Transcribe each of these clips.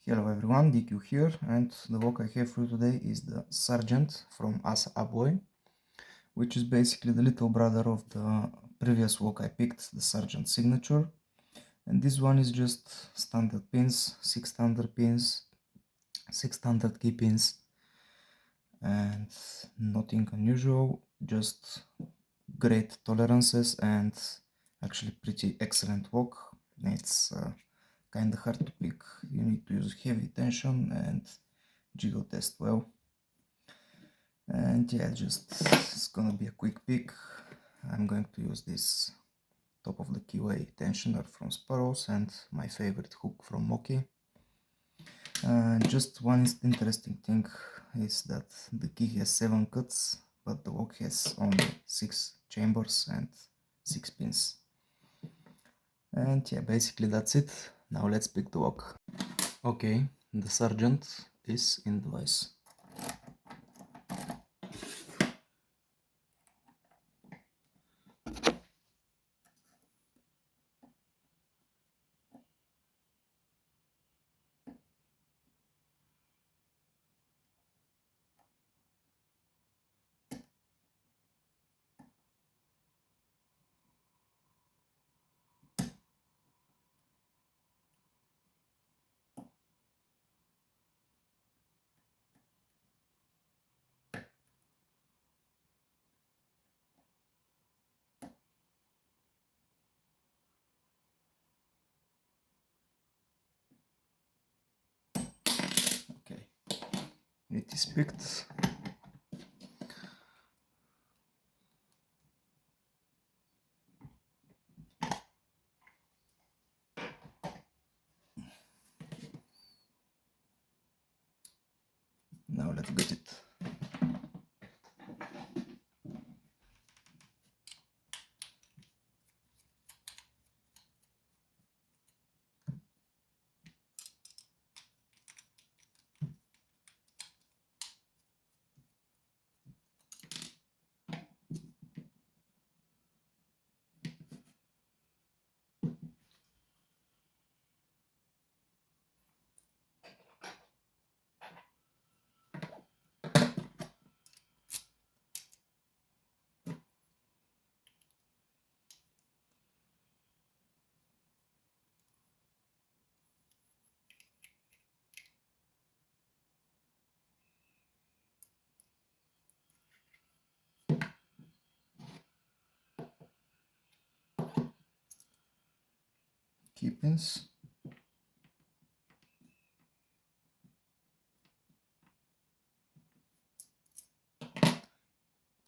Hello everyone, DQ here, and the walk I have for you today is the Sargent from Asa Abloy, which is basically the little brother of the previous walk I picked, the Sargent Signature. And this one is just standard pins, 6 standard pins, 6 standard key pins, and nothing unusual, just great tolerances and actually pretty excellent walk. It's kind of hard to pick. You need to use heavy tension and jiggle test well. And yeah, it's gonna be a quick pick. I'm going to use this top of the keyway tensioner from Sparrows and my favorite hook from Moki. Just one interesting thing is that the key has 7 cuts, but the lock has only 6 chambers and 6 pins. And yeah, basically that's it. Now let's pick the lock. Okay, the Sargent is in the vise. Okay, it is picked. Now let's get it. Key pins.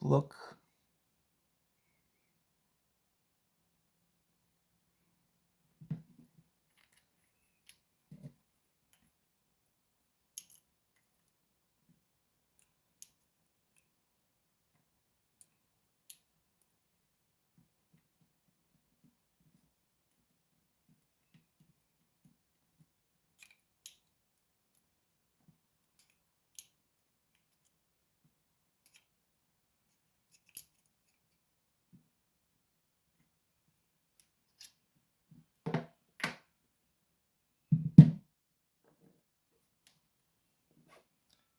Lock.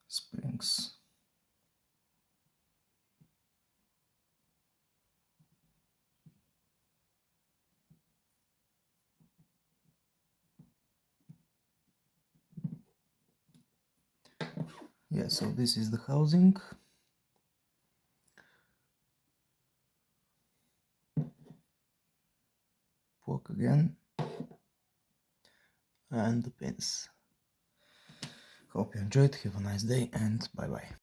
Springs. Yeah, so this is the housing. Fork again. And the pins. Hope you enjoyed. Have a nice day and bye bye.